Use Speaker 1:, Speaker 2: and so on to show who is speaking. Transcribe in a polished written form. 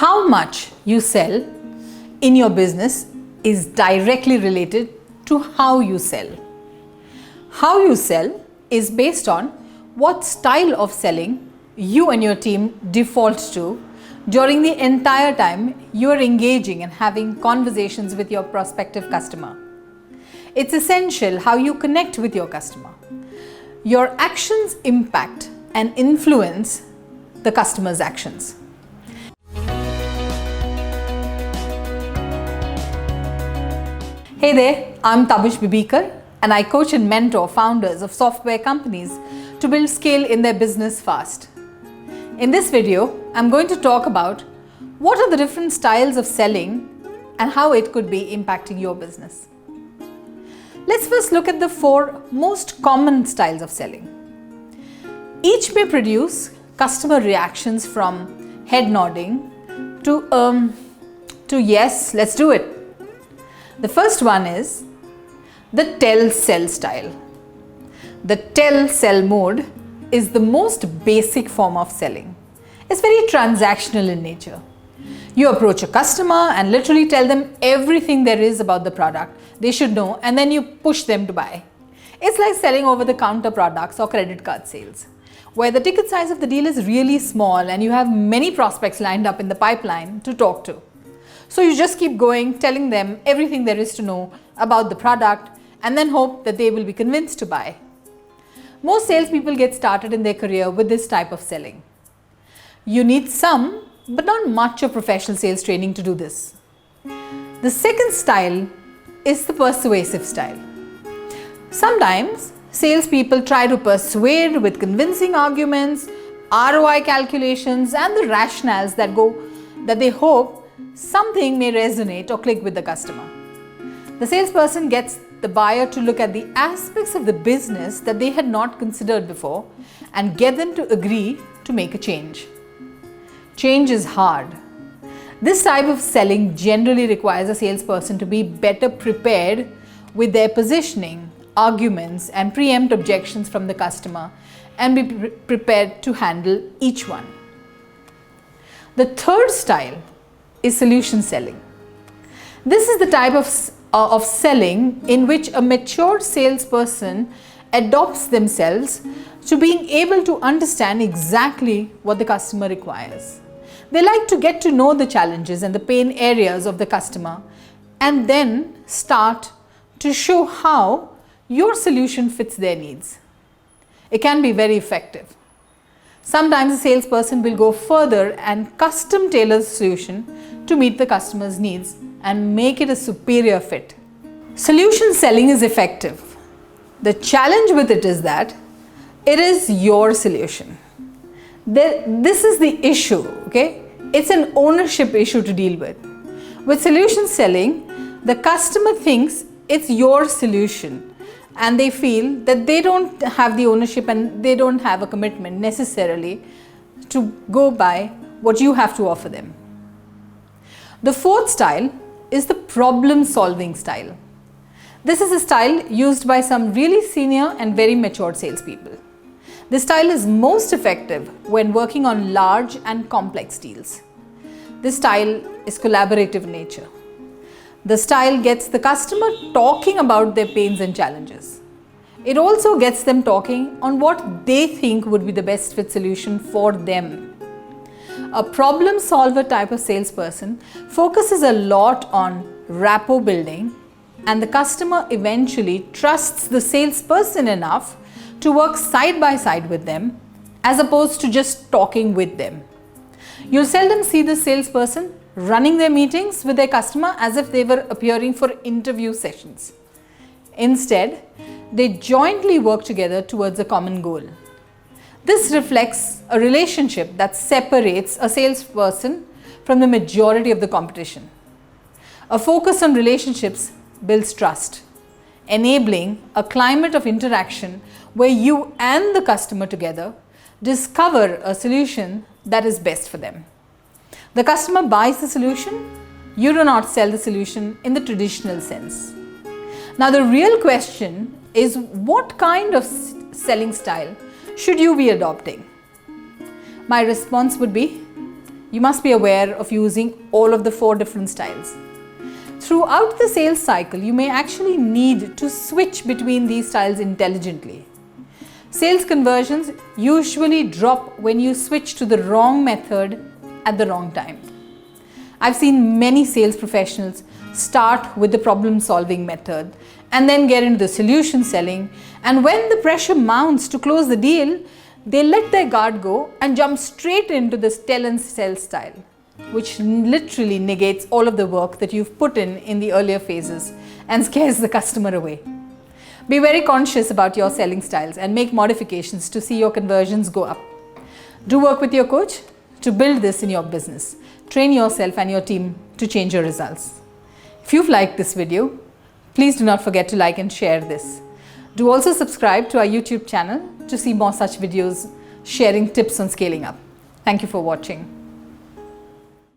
Speaker 1: How much you sell in your business is directly related to how you sell. How you sell is based on what style of selling you and your team default to during the entire time you are engaging and having conversations with your prospective customer. It's essential how you connect with your customer. Your actions impact and influence the customer's actions. Hey there, I'm Tabish Bibikar and I coach and mentor founders of software companies to build scale in their business fast. In this video, I'm going to talk about what are the different styles of selling and how it could be impacting your business. Let's first look at the 4 most common styles of selling. Each may produce customer reactions from head nodding to yes, let's do it. The first one is the tell-sell style. The tell-sell mode is the most basic form of selling. It's very transactional in nature. You approach a customer and literally tell them everything there is about the product they should know, and then you push them to buy. It's like selling over-the-counter products or credit card sales, where the ticket size of the deal is really small and you have many prospects lined up in the pipeline to talk to. So you just keep going, telling them everything there is to know about the product and then hope that they will be convinced to buy. Most salespeople get started in their career with this type of selling. You need some, but not much of professional sales training to do this. The second style is the persuasive style. Sometimes salespeople try to persuade with convincing arguments, ROI calculations, and the rationales that they hope something may resonate or click with the customer. The salesperson gets the buyer to look at the aspects of the business that they had not considered before and get them to agree to make a change. Change is hard. This type of selling generally requires a salesperson to be better prepared with their positioning, arguments, and preempt objections from the customer and be prepared to handle each one. The third style is solution selling. This is the type of selling in which a mature salesperson adopts themselves to being able to understand exactly what the customer requires. They like to get to know the challenges and the pain areas of the customer and then start to show how your solution fits their needs. It can be very effective. Sometimes a salesperson will go further and custom tailor the solution to meet the customer's needs and make it a superior fit. Solution selling is effective. The challenge with it is that it is your solution. This is the issue, okay? It's an ownership issue to deal with. With solution selling, the customer thinks it's your solution and they feel that they don't have the ownership and they don't have a commitment necessarily to go by what you have to offer them. The fourth style is the problem-solving style. This is a style used by some really senior and very mature salespeople. This style is most effective when working on large and complex deals. This style is collaborative in nature. The style gets the customer talking about their pains and challenges. It also gets them talking on what they think would be the best fit solution for them. A problem solver type of salesperson focuses a lot on rapport building, and the customer eventually trusts the salesperson enough to work side by side with them as opposed to just talking with them. You'll seldom see the salesperson running their meetings with their customer as if they were appearing for interview sessions. Instead, they jointly work together towards a common goal. This reflects a relationship that separates a salesperson from the majority of the competition. A focus on relationships builds trust, enabling a climate of interaction where you and the customer together discover a solution that is best for them. The customer buys the solution, you do not sell the solution in the traditional sense. Now the real question is, what kind of selling style should you be adopting? My response would be, you must be aware of using all of the 4 different styles. Throughout the sales cycle, you may actually need to switch between these styles intelligently. Sales conversions usually drop when you switch to the wrong method at the wrong time. I've seen many sales professionals start with the problem-solving method and then get into the solution selling, and when the pressure mounts to close the deal, they let their guard go and jump straight into this tell and sell style, which literally negates all of the work that you've put in the earlier phases and scares the customer away. Be very conscious about your selling styles and make modifications to see your conversions go up. Do work with your coach to build this in your business. Train yourself and your team to change your results. If you've liked this video, please do not forget to like and share this. Do also subscribe to our YouTube channel to see more such videos sharing tips on scaling up. Thank you for watching.